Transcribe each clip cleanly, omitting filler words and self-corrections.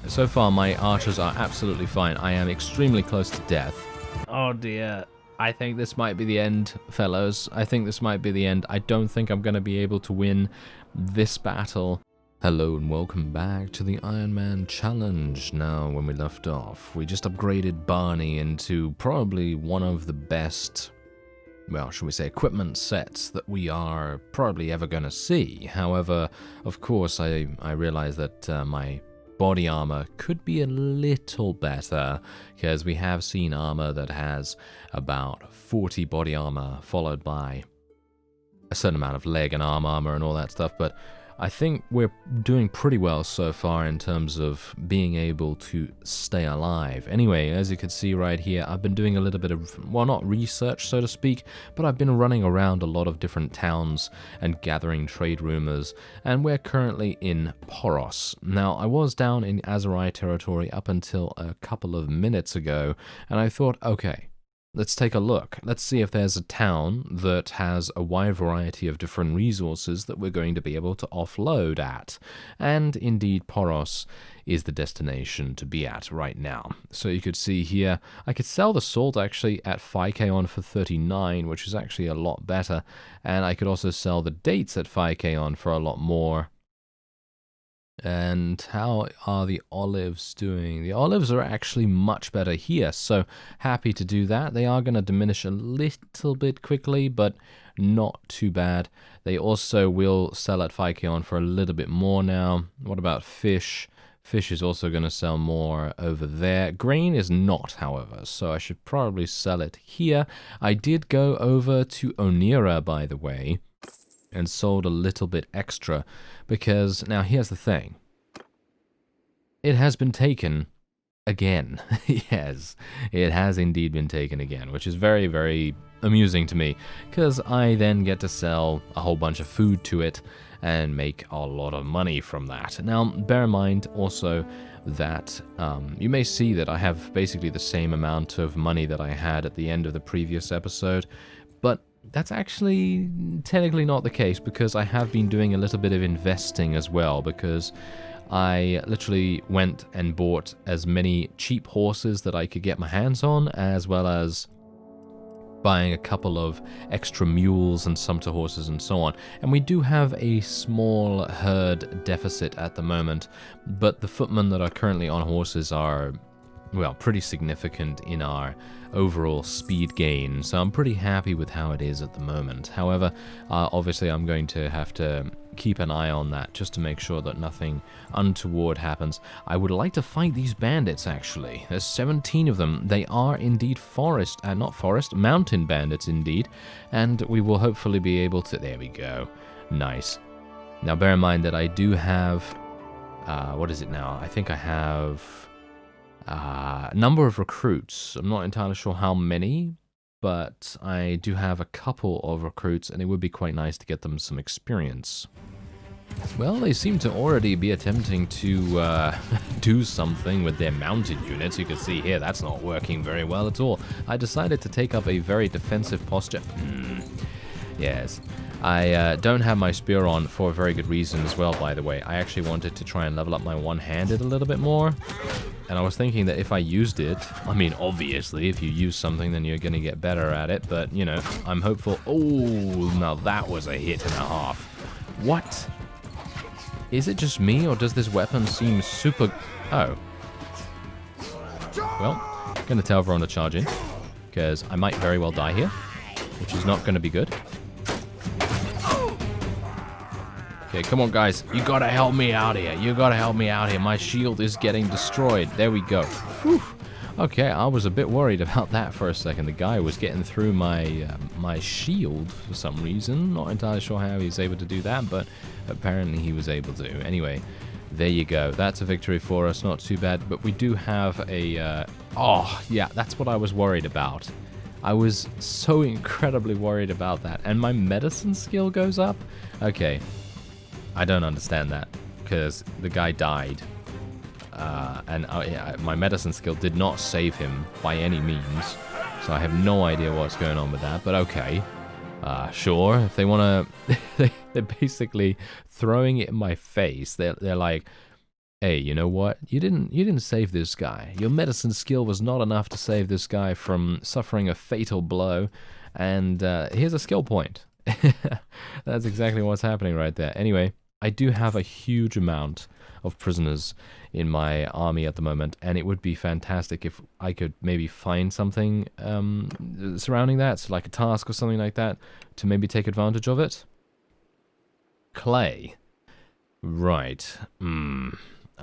So far, my archers are absolutely fine. I am extremely close to death. Oh dear. I think this might be the end, fellows. I think this might be the end. I don't think I'm going to be able to win this battle. Hello and welcome back to the Ironman challenge. Now, when we left off, we just upgraded Barney into probably one of the best, well, should we say, equipment sets that we are probably ever going to see. However, of course, I realize that my body armor could be a little better, because we have seen armor that has about 40 body armor, followed by a certain amount of leg and arm armor and all that stuff, but I think we're doing pretty well so far in terms of being able to stay alive. Anyway, as you can see right here, I've been doing a little bit of, well, not research, so to speak, but I've been running around a lot of different towns and gathering trade rumors, and we're currently in Poros. Now, I was down in Azerai territory up until a couple of minutes ago, and I thought, okay, let's take a look. Let's see if there's a town that has a wide variety of different resources that we're going to be able to offload at. And indeed, Poros is the destination to be at right now. So you could see here, I could sell the salt actually at 5k on for 39, which is actually a lot better. And I could also sell the dates at 5k on for a lot more. And how are the olives doing? The olives are actually much better here, so happy to do that. They are going to diminish a little bit quickly, but not too bad. They also will sell at 5k on for a little bit more now. What about fish? Fish is also going to sell more over there. Grain is not, however, so I should probably sell it here. I did go over to Onira, by the way, and sold a little bit extra, because now here's the thing. It has been taken again. Yes, it has indeed been taken again, which is very, very amusing to me, because I then get to sell a whole bunch of food to it and make a lot of money from that. Now, bear in mind also that you may see that I have basically the same amount of money that I had at the end of the previous episode, but that's actually technically not the case, because I have been doing a little bit of investing as well, because I literally went and bought as many cheap horses that I could get my hands on, as well as buying a couple of extra mules and sumpter horses and so on. And we do have a small herd deficit at the moment, but the footmen that are currently on horses are, well, pretty significant in our overall speed gain, so I'm pretty happy with how it is at the moment. However, obviously I'm going to have to keep an eye on that just to make sure that nothing untoward happens. I would like to fight these bandits, actually. There's 17 of them. They are indeed mountain bandits indeed, and we will hopefully be able to, there we go, nice. Now bear in mind that I do have, what is it now? I think I have number of recruits. I'm not entirely sure how many, but I do have a couple of recruits, and it would be quite nice to get them some experience. Well, they seem to already be attempting to do something with their mounted units. You can see here, that's not working very well at all. I decided to take up a very defensive posture. Yes. I don't have my spear on for a very good reason as well, by the way. I actually wanted to try and level up my one-handed a little bit more. And I was thinking that if I used it, I mean, obviously, if you use something, then you're going to get better at it. But, you know, I'm hopeful. Oh, now that was a hit and a half. What? Is it just me, or does this weapon seem super... Oh. Well, I'm going to tell everyone to charge in, because I might very well die here, which is not going to be good. Okay, come on, guys. You gotta help me out here. You gotta help me out here. My shield is getting destroyed. There we go. Whew. Okay, I was a bit worried about that for a second. The guy was getting through my my shield for some reason. Not entirely sure how he was able to do that, but apparently he was able to. Anyway, there you go. That's a victory for us. Not too bad, but we do have a... oh, yeah, that's what I was worried about. I was so incredibly worried about that. And my medicine skill goes up? Okay. I don't understand that, because the guy died, and my medicine skill did not save him by any means, so I have no idea what's going on with that, but okay. Sure, if they want to... they're basically throwing it in my face. They're like, Hey, you know what? You didn't save this guy. Your medicine skill was not enough to save this guy from suffering a fatal blow. And here's a skill point. That's exactly what's happening right there. Anyway, I do have a huge amount of prisoners in my army at the moment, and it would be fantastic if I could maybe find something surrounding that, so like a task or something like that, to maybe take advantage of it. Clay. Right.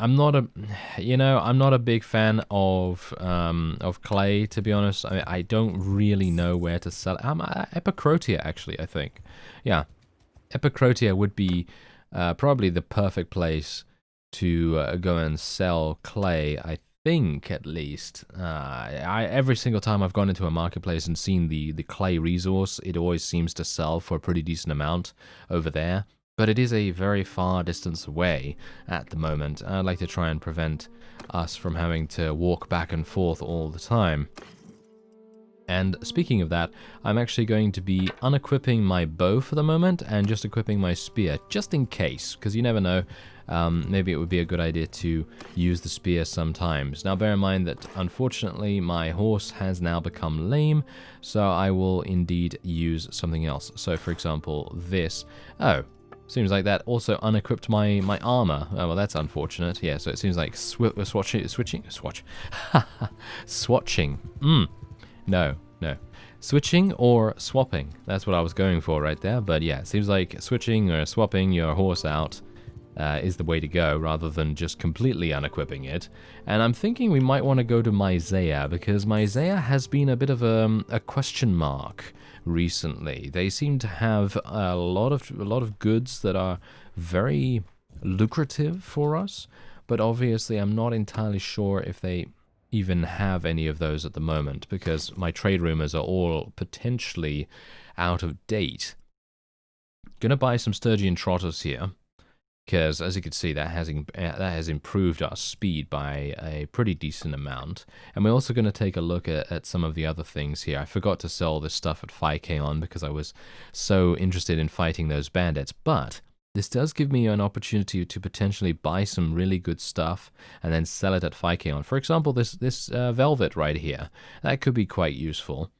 I'm not a big fan of clay, to be honest. I don't really know where to sell it. Epicrotia, actually, I think. Yeah, Epicrotia would be probably the perfect place to go and sell clay, I think, at least. Every single time I've gone into a marketplace and seen the clay resource, it always seems to sell for a pretty decent amount over there. But it is a very far distance away at the moment. I'd like to try and prevent us from having to walk back and forth all the time. And speaking of that, I'm actually going to be unequipping my bow for the moment and just equipping my spear, just in case, because you never know. Maybe it would be a good idea to use the spear sometimes. Now bear in mind that unfortunately my horse has now become lame, so I will indeed use something else. So for example, this. Oh. Seems like that also unequipped my armor. Oh, well, that's unfortunate. Yeah, so it seems like swatching. No. Switching or swapping. That's what I was going for right there. But yeah, it seems like switching or swapping your horse out is the way to go, rather than just completely unequipping it. And I'm thinking we might want to go to Myzea, because Myzea has been a bit of a question mark recently. They seem to have a lot of goods that are very lucrative for us, but obviously I'm not entirely sure if they even have any of those at the moment, because my trade rumors are all potentially out of date. Gonna buy some Sturgian trotters here, because as you can see, that has improved our speed by a pretty decent amount. And we're also going to take a look at some of the other things here. I forgot to sell this stuff at 5k on because I was so interested in fighting those bandits, but this does give me an opportunity to potentially buy some really good stuff and then sell it at 5k on. For example, this velvet right here, that could be quite useful.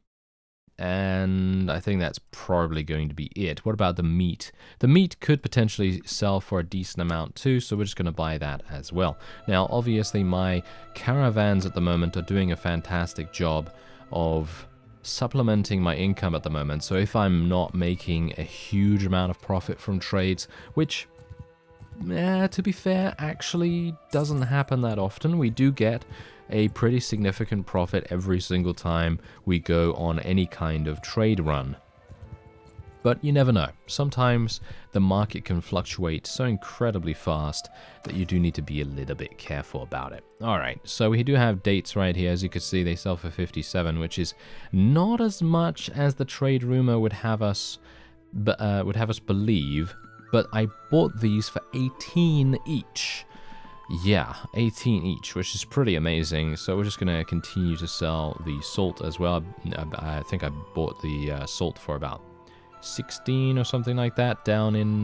And I think that's probably going to be it. What about the meat? The meat could potentially sell for a decent amount too, so we're just going to buy that as well. Now, obviously, my caravans at the moment are doing a fantastic job of supplementing my income at the moment. So if I'm not making a huge amount of profit from trades, which, to be fair, actually doesn't happen that often, we do get a pretty significant profit every single time we go on any kind of trade run. But you never know. Sometimes the market can fluctuate so incredibly fast that you do need to be a little bit careful about it. Alright, so we do have dates right here. As you can see, they sell for 57, which is not as much as the trade rumor would have us believe, but I bought these for 18 each. Yeah, 18 each, which is pretty amazing. So we're just going to continue to sell the salt as well. I think I bought the salt for about 16 or something like that down in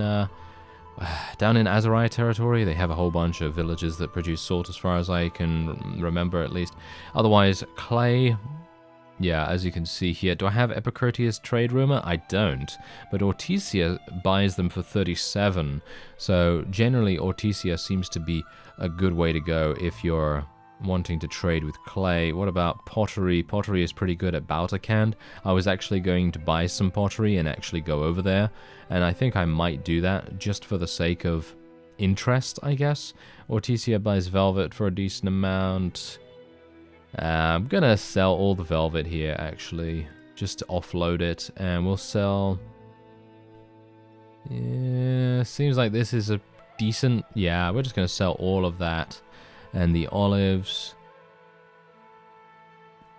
Azurai territory. They have a whole bunch of villages that produce salt as far as I can remember, at least. Otherwise, clay. Yeah, as you can see here. Do I have Epicrotia's trade rumor? I don't. But Ortisia buys them for 37. So generally Ortisia seems to be a good way to go if you're wanting to trade with clay. What about pottery? Pottery is pretty good at Baltakand. I was actually going to buy some pottery and actually go over there. And I think I might do that just for the sake of interest, I guess. Ortisia buys velvet for a decent amount. I'm gonna sell all the velvet here, actually, just to offload it, and we'll sell. Yeah, seems like this is a decent. Yeah, we're just gonna sell all of that, and the olives.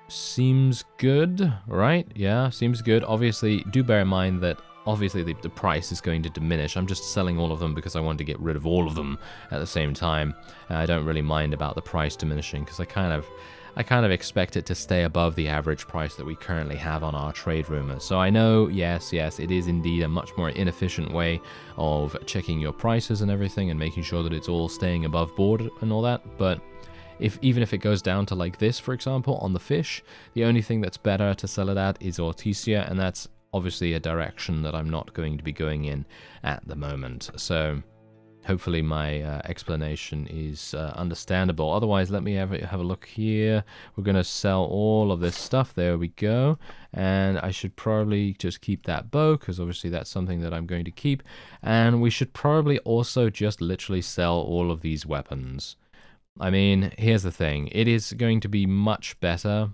Seems good, right? Yeah, seems good. Obviously, do bear in mind that obviously the price is going to diminish. I'm just selling all of them because I want to get rid of all of them at the same time. I don't really mind about the price diminishing because I kind of expect it to stay above the average price that we currently have on our trade rumors. So I know, yes, it is indeed a much more inefficient way of checking your prices and everything and making sure that it's all staying above board and all that, but even if it goes down to like this, for example, on the fish, the only thing that's better to sell it at is Ortisia, and that's obviously a direction that I'm not going to be going in at the moment. So hopefully my explanation is understandable. Otherwise, let me have a look here. We're going to sell all of this stuff. There we go. And I should probably just keep that bow, because obviously that's something that I'm going to keep. And we should probably also just literally sell all of these weapons. I mean, here's the thing. It is going to be much better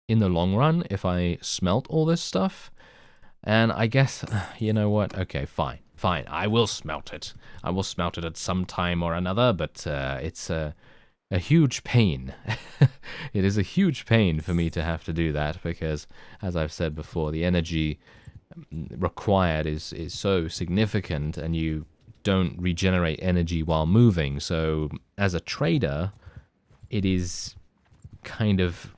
in the long run if I smelt all this stuff. And I guess, you know what? Okay, fine. I will smelt it. I will smelt it at some time or another, but it's a huge pain. It is a huge pain for me to have to do that because, as I've said before, the energy required is so significant, and you don't regenerate energy while moving. So, as a trader, it is kind of,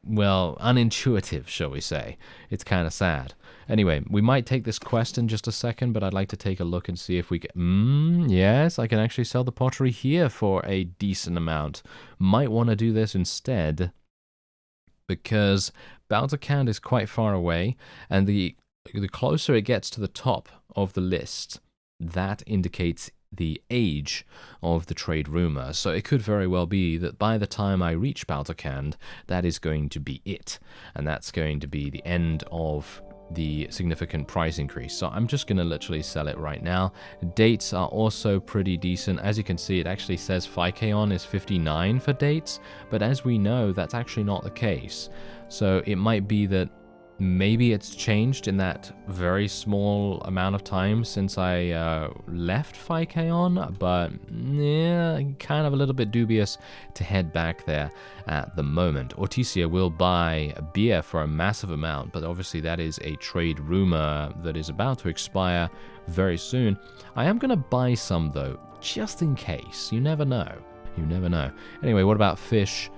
well, unintuitive, shall we say. It's kind of sad. Anyway, we might take this quest in just a second, but I'd like to take a look and see if we can... yes, I can actually sell the pottery here for a decent amount. Might want to do this instead, because Balzacand is quite far away, and the closer it gets to the top of the list, that indicates the age of the trade rumor. So it could very well be that by the time I reach Balzacand, that is going to be it. And that's going to be the end of the significant price increase. So I'm just going to literally sell it right now. Dates are also pretty decent. As you can see, it actually says Phykeon is 59 for dates, but as we know, that's actually not the case. So it might be that maybe it's changed in that very small amount of time since I left Phykeon, but yeah, kind of a little bit dubious to head back there at the moment. Ortisia will buy beer for a massive amount, but obviously that is a trade rumor that is about to expire very soon. I am going to buy some though, just in case. You never know. You never know. Anyway, what about fish?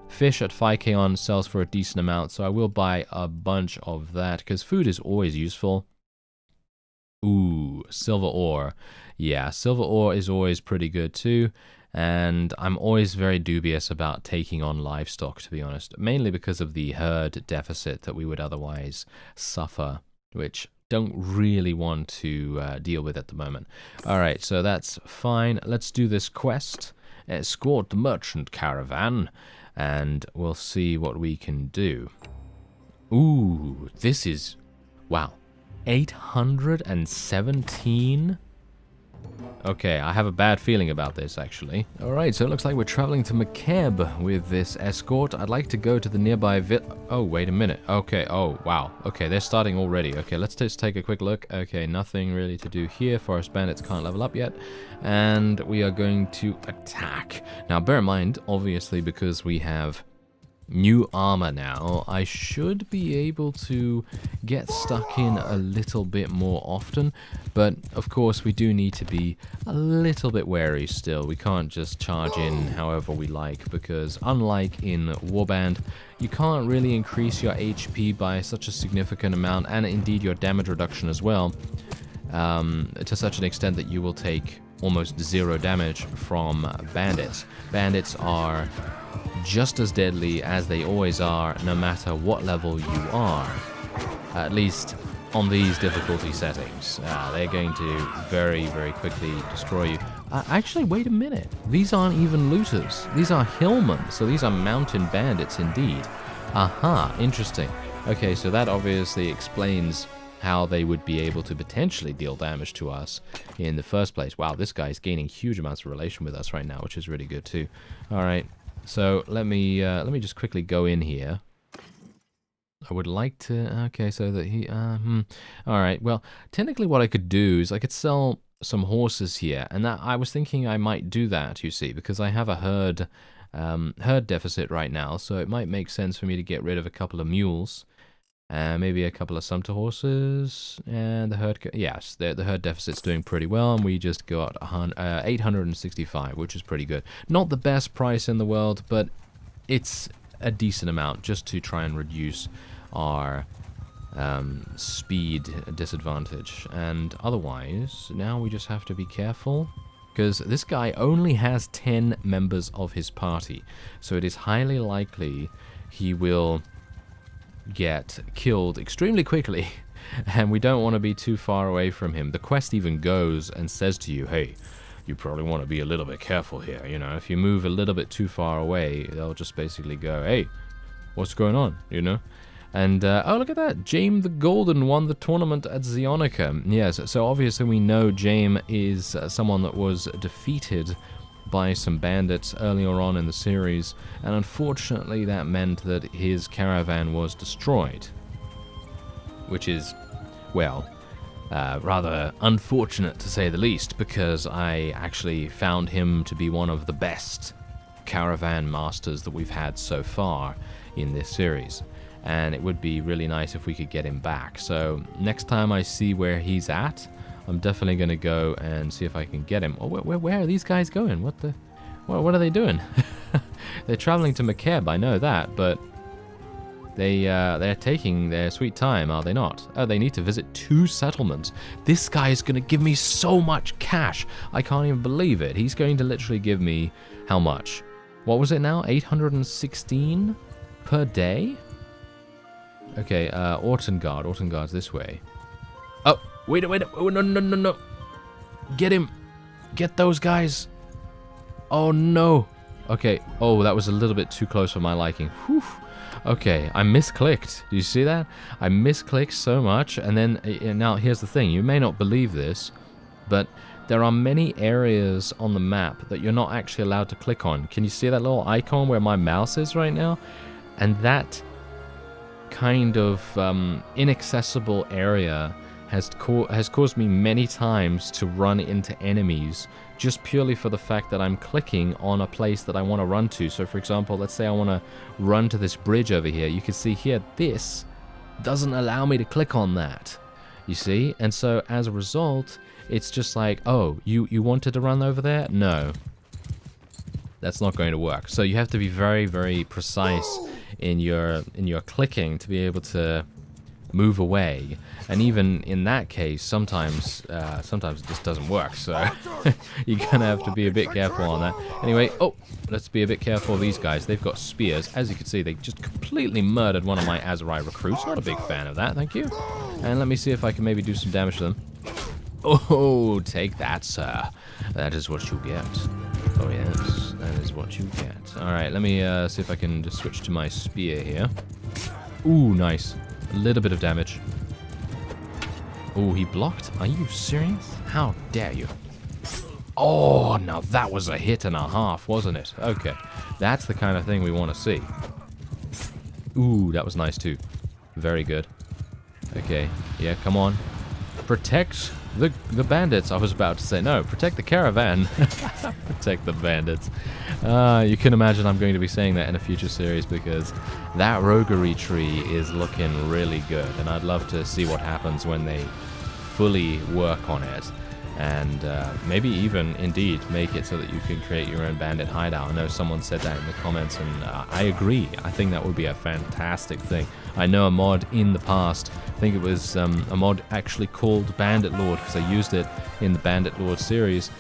Fish at Phykeon sells for a decent amount, so I will buy a bunch of that, because food is always useful. Ooh, silver ore. Yeah, silver ore is always pretty good too, and I'm always very dubious about taking on livestock, to be honest, mainly because of the herd deficit that we would otherwise suffer, which don't really want to deal with at the moment. Alright, so that's fine. Let's do this quest. Escort the merchant caravan, and we'll see what we can do. Ooh, this is... wow. 817? Okay, I have a bad feeling about this, actually. Alright, so it looks like we're traveling to McKeb with this escort. I'd like to go to the nearby oh, wait a minute. Okay, oh, wow. Okay, they're starting already. Okay, let's just take a quick look. Okay, nothing really to do here. Forest bandits can't level up yet. And we are going to attack. Now, bear in mind, obviously, because we have new armor now, I should be able to get stuck in a little bit more often, but of course we do need to be a little bit wary still. We can't just charge in however we like, because unlike in Warband, you can't really increase your HP by such a significant amount, and indeed your damage reduction as well, to such an extent that you will take almost 0 damage from bandits. Bandits are just as deadly as they always are, no matter what level you are. At least on these difficulty settings. They're going to very, very quickly destroy you. Actually, wait a minute. These aren't even looters. These are hillmen, so these are mountain bandits indeed. Aha, interesting. Okay, so that obviously explains how they would be able to potentially deal damage to us in the first place. Wow, this guy's gaining huge amounts of relation with us right now, which is really good too. Alright, so let me just quickly go in here. I would like to... okay, so that he... Alright, well, technically what I could do is I could sell some horses here, and that I was thinking I might do that, you see, because I have a herd deficit right now, so it might make sense for me to get rid of a couple of mules Maybe a couple of sumpter horses, and the herd. Yes, the herd deficit's doing pretty well, and we just got 865, which is pretty good. Not the best price in the world, but it's a decent amount just to try and reduce our speed disadvantage. And otherwise, now we just have to be careful, because this guy only has 10 members of his party, so it is highly likely he will get killed extremely quickly, and we don't want to be too far away from him. The quest even goes and says to you, hey, you probably want to be a little bit careful here, you know, if you move a little bit too far away, they'll just basically go, hey, what's going on, you know? And, oh, look at that, James the Golden won the tournament at Zionica. Yes, so obviously we know James is someone that was defeated by some bandits earlier on in the series, and unfortunately that meant that his caravan was destroyed. Which is, well, rather unfortunate to say the least, because I actually found him to be one of the best caravan masters that we've had so far in this series. And it would be really nice if we could get him back. So next time I see where he's at, I'm definitely going to go and see if I can get him. Oh, where are these guys going? What are they doing? They're traveling to McCabe, I know that, but they're taking their sweet time, are they not? Oh, they need to visit 2 settlements. This guy is going to give me so much cash. I can't even believe it. He's going to literally give me how much? What was it now? 816 per day? Okay, Ortengard. Ortengard's this way. Oh, wait, oh, no. Get him. Get those guys. Oh, no. Okay, oh, that was a little bit too close for my liking. Whew. Okay, I misclicked. Do you see that? I misclicked so much, and then, now here's the thing. You may not believe this, but there are many areas on the map that you're not actually allowed to click on. Can you see that little icon where my mouse is right now? And that kind of inaccessible area has caused me many times to run into enemies just purely for the fact that I'm clicking on a place that I want to run to. So for example, let's say I want to run to this bridge over here. You can see here, this doesn't allow me to click on that, you see? And so as a result, it's just like, oh, you wanted to run over there? No, that's not going to work. So you have to be very, very precise in your clicking to be able to move away, and even in that case, sometimes it just doesn't work. So you're gonna have to be a bit careful on that. Anyway, oh, let's be a bit careful of these guys. They've got spears. As you can see, they just completely murdered one of my Azurai recruits. Not a big fan of that, thank you. And let me see if I can maybe do some damage to them. Oh, take that, sir. That is what you get. Oh yes, that is what you get. Alright, let me see if I can just switch to my spear here. Ooh, nice. A little bit of damage. Oh, he blocked? Are you serious? How dare you? Oh, now that was a hit and a half, wasn't it? Okay, that's the kind of thing we want to see. Ooh, that was nice too. Very good. Okay, yeah, come on. Protect the bandits. I was about to say, no, protect the caravan. Protect the bandits. You can imagine I'm going to be saying that in a future series, because that roguery tree is looking really good, and I'd love to see what happens when they fully work on it, and maybe even indeed make it so that you can create your own bandit hideout. I know someone said that in the comments, and I agree. I think that would be a fantastic thing. I know a mod in the past, I think it was a mod actually called Bannerlord, because I used it in the Bannerlord series.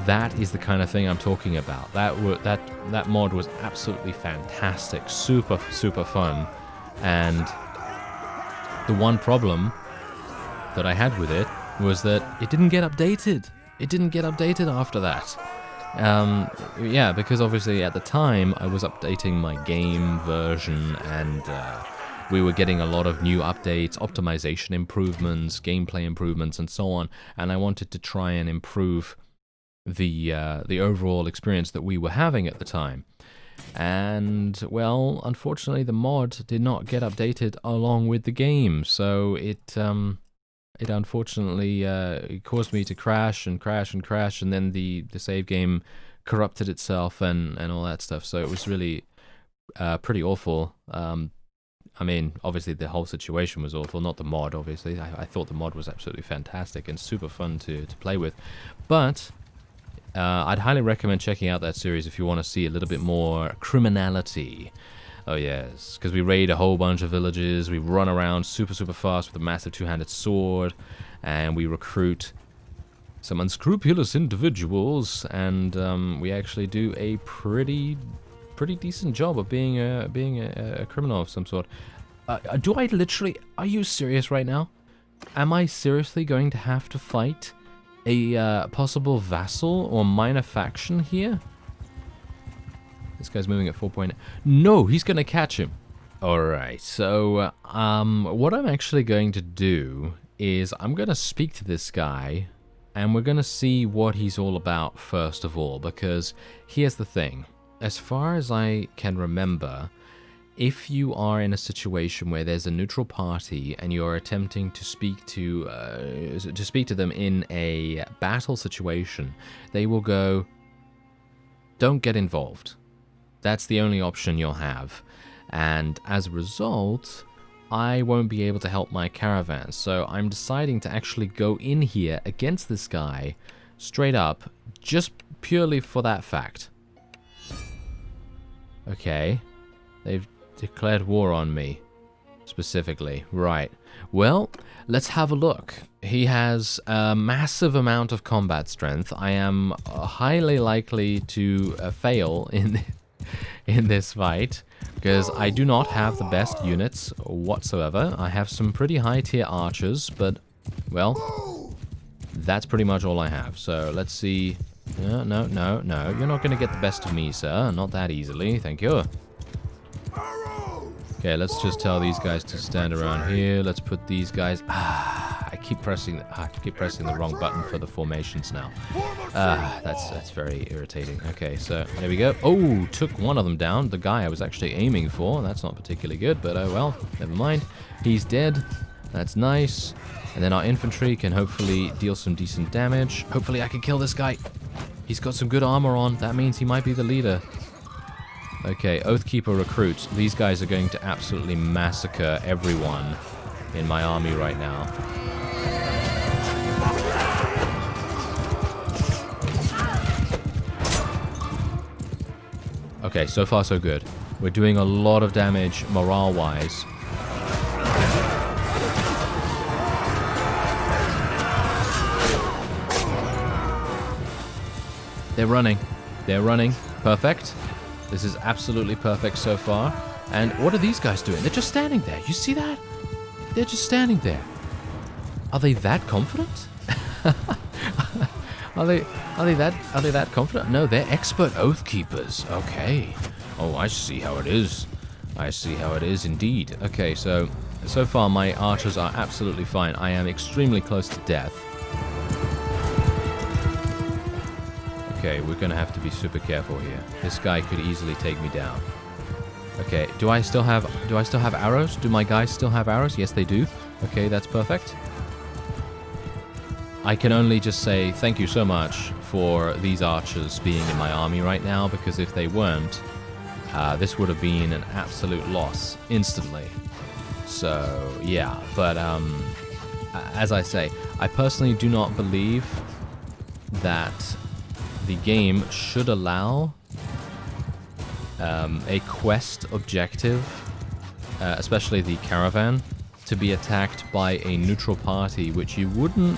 That is the kind of thing I'm talking about. That mod was absolutely fantastic, super fun, and the one problem that I had with it was that it didn't get updated. It didn't get updated after that. Yeah, because obviously at the time I was updating my game version, and we were getting a lot of new updates, optimization improvements, gameplay improvements, and so on. And I wanted to try and improve the overall experience that we were having at the time. And well, unfortunately, the mod did not get updated along with the game, so it unfortunately it caused me to crash, and then the save game corrupted itself and all that stuff. So it was really pretty awful. I mean, obviously the whole situation was awful, not the mod, obviously. I thought the mod was absolutely fantastic and super fun to play with. But I'd highly recommend checking out that series if you want to see a little bit more criminality. Oh yes, because we raid a whole bunch of villages, we run around super fast with a massive two-handed sword, and we recruit some unscrupulous individuals, and we actually do a pretty decent job of being a criminal of some sort. Do I literally... Are you serious right now? Am I seriously going to have to fight a possible vassal or minor faction here? This guy's moving at 4.8. No, he's going to catch him. Alright, so what I'm actually going to do is I'm going to speak to this guy, and we're going to see what he's all about first of all, because here's the thing. As far as I can remember, if you are in a situation where there's a neutral party and you're attempting to speak to them in a battle situation, they will go, don't get involved. That's the only option you'll have. And as a result, I won't be able to help my caravan. So I'm deciding to actually go in here against this guy straight up, just purely for that fact. Okay, they've declared war on me, specifically. Right, well, let's have a look. He has a massive amount of combat strength. I am highly likely to fail in this fight, because I do not have the best units whatsoever. I have some pretty high tier archers, but, well, that's pretty much all I have. So let's see. No, you're not going to get the best of me, sir. Not that easily, thank you. Okay, let's just tell these guys to stand around here. Let's put these guys... I keep pressing the wrong button for the formations now. That's very irritating. Okay, so there we go. Oh, took one of them down. The guy I was actually aiming for. That's not particularly good, but oh well, never mind. He's dead. That's nice. And then our infantry can hopefully deal some decent damage. Hopefully I can kill this guy. He's got some good armor on. That means he might be the leader. Okay, Oathkeeper recruits. These guys are going to absolutely massacre everyone in my army right now. Okay, so far so good. We're doing a lot of damage morale-wise. They're running. They're running. Perfect. This is absolutely perfect so far. And what are these guys doing? They're just standing there. You see that? They're just standing there. Are they that confident? Are they that confident? No, they're expert oath keepers. Okay. Oh, I see how it is. I see how it is indeed. Okay, so far my archers are absolutely fine. I am extremely close to death. Okay, we're gonna have to be super careful here. This guy could easily take me down. Okay, do I still have arrows? Do my guys still have arrows? Yes, they do. Okay, that's perfect. I can only just say thank you so much for these archers being in my army right now, because if they weren't, this would have been an absolute loss instantly. So, yeah, but as I say, I personally do not believe that the game should allow a quest objective, especially the caravan, to be attacked by a neutral party, which you wouldn't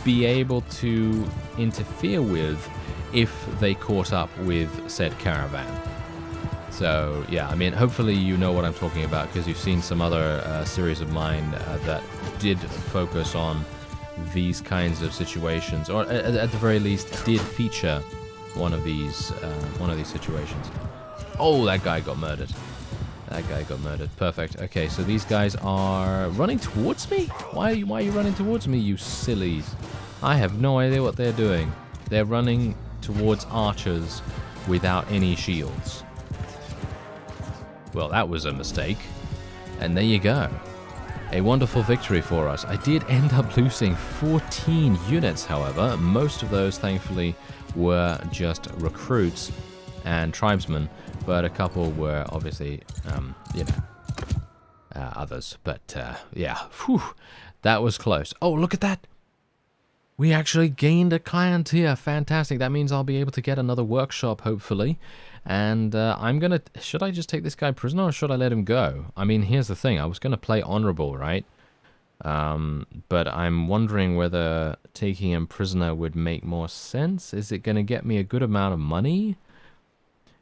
be able to interfere with if they caught up with said caravan. So yeah, I mean, hopefully you know what I'm talking about, because you've seen some other series of mine that did focus on these kinds of situations, or at the very least did feature one of these situations. Oh, that guy got murdered. That guy got murdered. Perfect. Okay, so these guys are running towards me? Why are you running towards me, you sillies? I have no idea what they're doing. They're running towards archers without any shields. Well, that was a mistake. And there you go. A wonderful victory for us. I did end up losing 14 units, however. Most of those, thankfully, were just recruits and tribesmen, but a couple were obviously, others. But, yeah, whew, that was close. Oh, look at that! We actually gained a client here. Fantastic. That means I'll be able to get another workshop, hopefully. And I'm going to... Should I just take this guy prisoner or should I let him go? I mean, here's the thing. I was going to play honorable, right? But I'm wondering whether taking him prisoner would make more sense. Is it going to get me a good amount of money?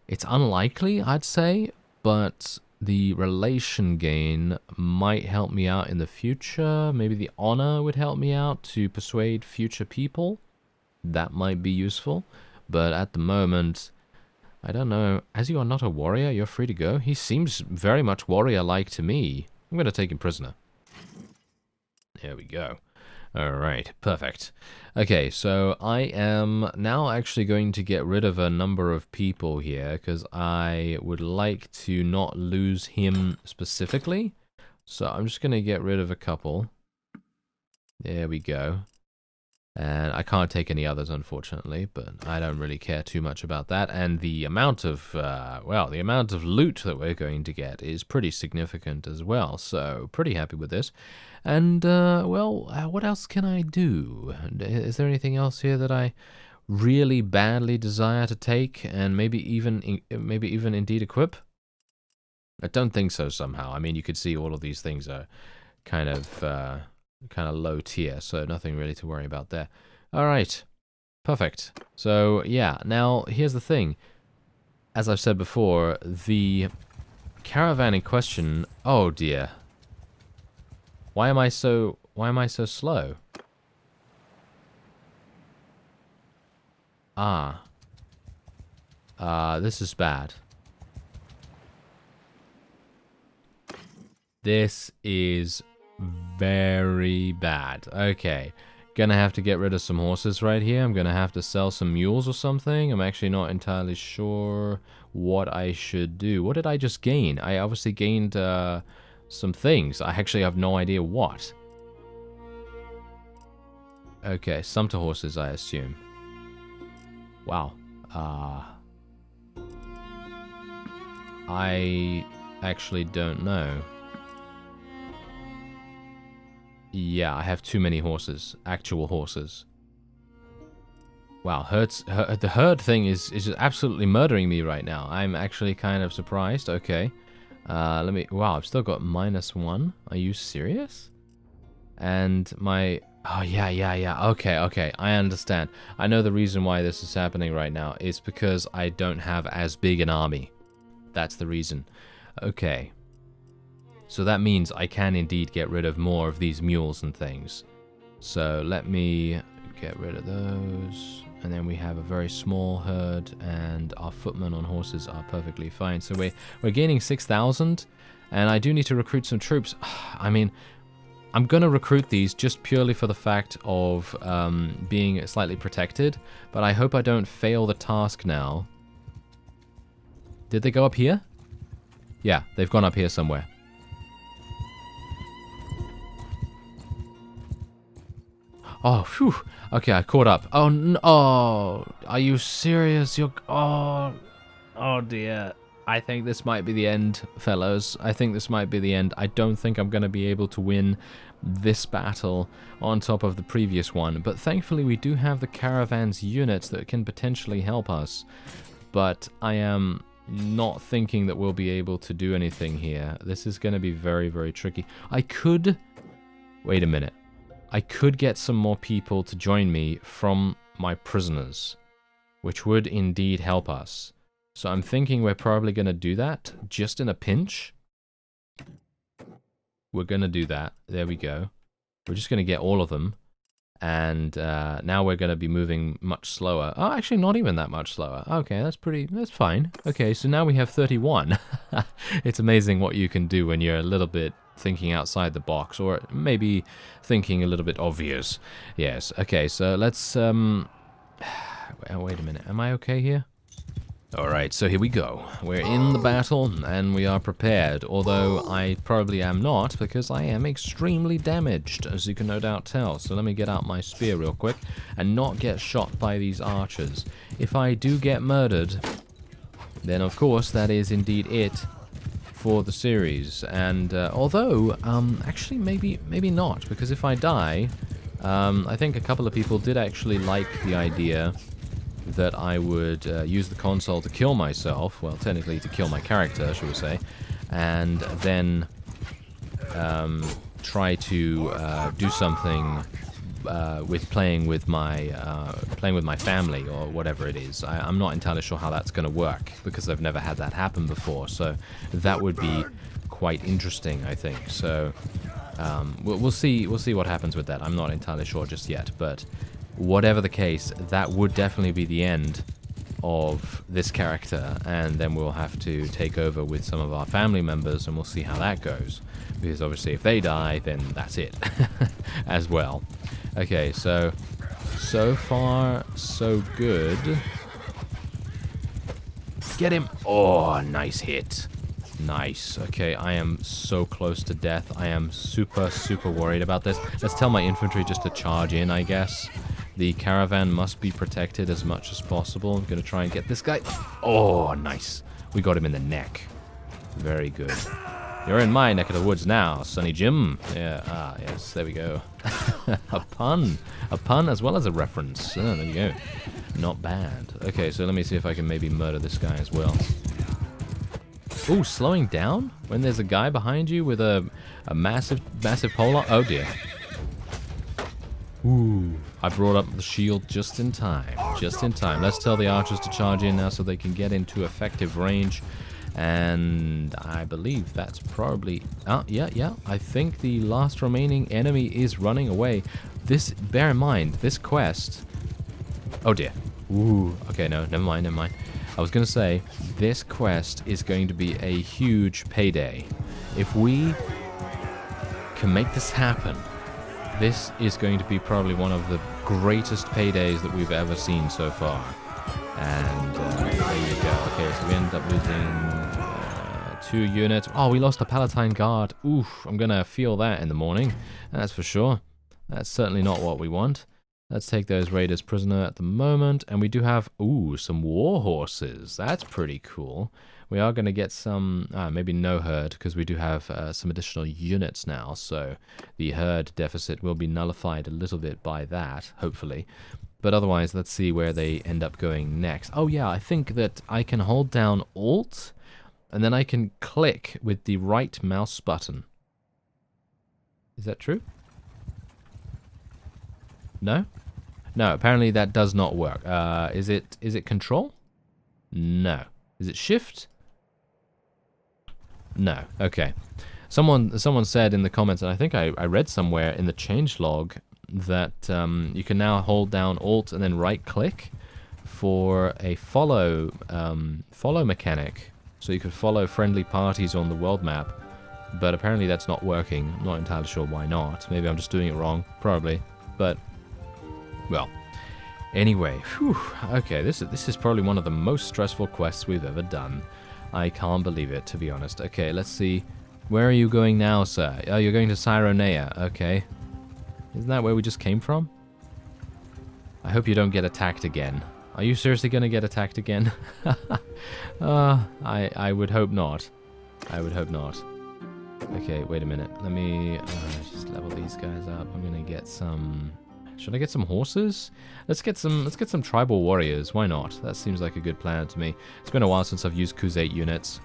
It's unlikely, I'd say. But the relation gain might help me out in the future. Maybe the honor would help me out to persuade future people. That might be useful. But at the moment, I don't know. As you are not a warrior, you're free to go. He seems very much warrior-like to me. I'm going to take him prisoner. There we go. Alright, perfect. Okay, so I am now actually going to get rid of a number of people here, because I would like to not lose him specifically. So I'm just going to get rid of a couple. There we go. And I can't take any others, unfortunately, but I don't really care too much about that. And the amount of, well, the amount of loot that we're going to get is pretty significant as well. So, pretty happy with this. And, well, what else can I do? Is there anything else here that I really badly desire to take and maybe even indeed equip? I don't think so somehow. I mean, you could see all of these things are kind of low tier, so nothing really to worry about there. Alright, perfect. So, yeah, now, here's the thing. As I've said before, the caravan in question... Oh, dear. Why am I so slow? This is bad. This is very bad. Okay. Gonna have to get rid of some horses right here. I'm gonna have to sell some mules or something. I'm actually not entirely sure what I should do. What did I just gain? I obviously gained some things. I actually have no idea what. Okay, sumpter horses, I assume. Wow. I actually don't know. Yeah, I have too many horses. Actual horses. Wow, the herd thing is just absolutely murdering me right now. I'm actually kind of surprised. Okay. Let me... Wow, I've still got -1. Are you serious? And my... Oh, yeah. Okay. I understand. I know the reason why this is happening right now. It's because I don't have as big an army. That's the reason. Okay. So that means I can indeed get rid of more of these mules and things. So let me get rid of those. And then we have a very small herd, and our footmen on horses are perfectly fine. So we're gaining 6,000, and I do need to recruit some troops. I mean, I'm going to recruit these just purely for the fact of being slightly protected, but I hope I don't fail the task now. Did they go up here? Yeah, they've gone up here somewhere. Oh, phew. Okay, I caught up. Oh, no. Oh, are you serious? You're... Oh. Oh, dear. I think this might be the end, fellows. I think this might be the end. I don't think I'm going to be able to win this battle on top of the previous one. But thankfully, we do have the caravan's units that can potentially help us. But I am not thinking that we'll be able to do anything here. This is going to be very, very tricky. I could... Wait a minute. I could get some more people to join me from my prisoners, which would indeed help us. So I'm thinking we're probably going to do that, just in a pinch. We're going to do that. There we go. We're just going to get all of them. And now we're going to be moving much slower. Oh, actually not even that much slower. Okay, that's fine. Okay, so now we have 31. It's amazing what you can do when you're a little bit thinking outside the box, or maybe thinking a little bit obvious. Yes, okay, so let's, wait a minute, am I okay here? Alright, so here we go. We're in the battle, and we are prepared, although I probably am not, because I am extremely damaged, as you can no doubt tell. So let me get out my spear real quick, and not get shot by these archers. If I do get murdered, then of course that is indeed it. for the series. And although, actually maybe not, because if I die, I think a couple of people did actually like the idea that I would use the console to kill myself, well, technically to kill my character, shall we say, and then try to do something with playing with my family or whatever it is. I'm not entirely sure how that's going to work because I've never had that happen before. So that would be quite interesting, I think. So we'll see what happens with that. I'm not entirely sure just yet, but whatever the case, that would definitely be the end of this character, and then we'll have to take over with some of our family members, and we'll see how that goes. Because obviously if they die, then that's it as well. Okay, so far, so good. Get him! Oh, nice hit. Nice. Okay, I am so close to death. I am super worried about this. Let's tell my infantry just to charge in, I guess. The caravan must be protected as much as possible. I'm going to try and get this guy. Oh, nice. We got him in the neck. Very good. You're in my neck of the woods now, Sonny Jim. Yeah, yes, there we go. A pun. A pun as well as a reference. Oh, there you go. Not bad. Okay, so let me see if I can maybe murder this guy as well. Ooh, slowing down? When there's a guy behind you with a massive polearm? Oh, dear. Ooh, I brought up the shield just in time. Just in time. Let's tell the archers to charge in now so they can get into effective range. And I believe that's probably... yeah. I think the last remaining enemy is running away. Bear in mind, this quest... Oh dear. Ooh, okay, no, never mind. I was going to say, this quest is going to be a huge payday. If we can make this happen, this is going to be probably one of the greatest paydays that we've ever seen so far. And there you go. Okay, so we end up losing 2 units. Oh, we lost a Palatine Guard. Oof, I'm going to feel that in the morning. That's for sure. That's certainly not what we want. Let's take those raiders prisoner at the moment. And we do have, some war horses. That's pretty cool. We are going to get some, maybe no herd, because we do have some additional units now. So the herd deficit will be nullified a little bit by that, hopefully. But otherwise, let's see where they end up going next. Oh yeah, I think that I can hold down Alt, and then I can click with the right mouse button. Is that true? No? No, apparently that does not work. Is it Control? No. Is it Shift? No. Okay. Someone said in the comments, and I think I read somewhere in the changelog, that you can now hold down Alt and then right-click for a follow mechanic, so you could follow friendly parties on the world map. But apparently that's not working. I'm not entirely sure why not. Maybe I'm just doing it wrong, probably. But well, anyway, whew, okay. This is probably one of the most stressful quests we've ever done. I can't believe it, to be honest. Okay, let's see. Where are you going now, sir? Oh, you're going to Cyronea. Okay. Isn't that where we just came from? I hope you don't get attacked again. Are you seriously going to get attacked again? I would hope not. I would hope not. Okay, wait a minute. Let me just level these guys up. I'm going to get some... Should I get some horses? Let's get some tribal warriors. Why not? That seems like a good plan to me. It's been a while since I've used Khuzait units.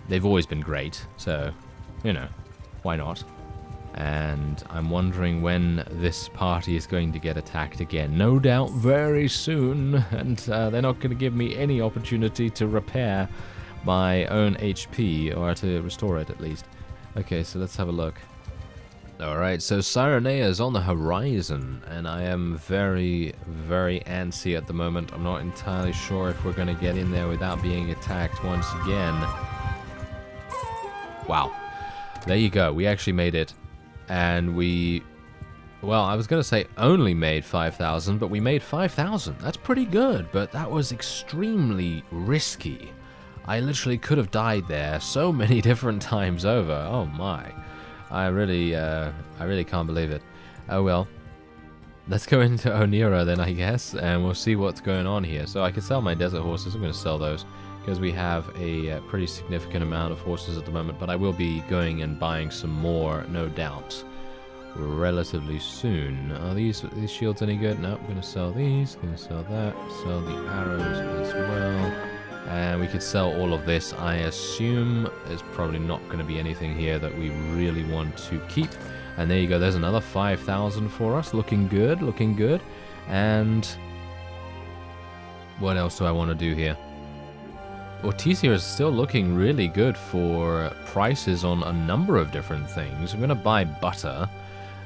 They've always been great, so, you know, why not? And I'm wondering when this party is going to get attacked again. No doubt very soon, and they're not going to give me any opportunity to repair my own HP, or to restore it at least. Okay, so let's have a look. Alright, so Cyronea is on the horizon, and I am very antsy at the moment. I'm not entirely sure if we're going to get in there without being attacked once again. Wow. There you go. We actually made it. And we... Well, I was going to say only made 5,000, but we made 5,000. That's pretty good, but that was extremely risky. I literally could have died there so many different times over. Oh my. I really can't believe it. Oh well. Let's go into Onira then, I guess, and we'll see what's going on here. So I can sell my desert horses. I'm going to sell those. because we have a pretty significant amount of horses at the moment, but I will be going and buying some more, no doubt, relatively soon. Are these shields any good? No, I'm going to sell these, going to sell that, sell the arrows as well. And we could sell all of this. I assume there's probably not going to be anything here that we really want to keep. And there you go, there's another 5,000 for us. Looking good, looking good. And what else do I want to do here? Ortisia is still looking really good for prices on a number of different things. We're going to buy butter,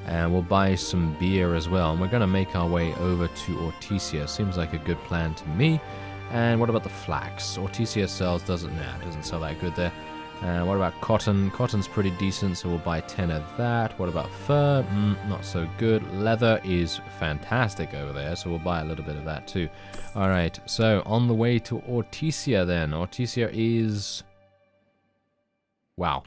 and we'll buy some beer as well. And we're going to make our way over to Ortisia. Seems like a good plan to me. And what about the flax? Ortisia sells, doesn't sell that good there. And what about cotton? Cotton's pretty decent, so we'll buy 10 of that. What about fur? Not so good. Leather is fantastic over there, so we'll buy a little bit of that too. Alright, so on the way to Ortisia then. Ortisia is... wow.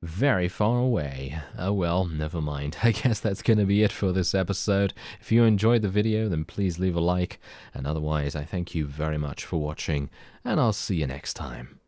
Very far away. Oh well, never mind. I guess that's going to be it for this episode. If you enjoyed the video, then please leave a like. And otherwise, I thank you very much for watching, and I'll see you next time.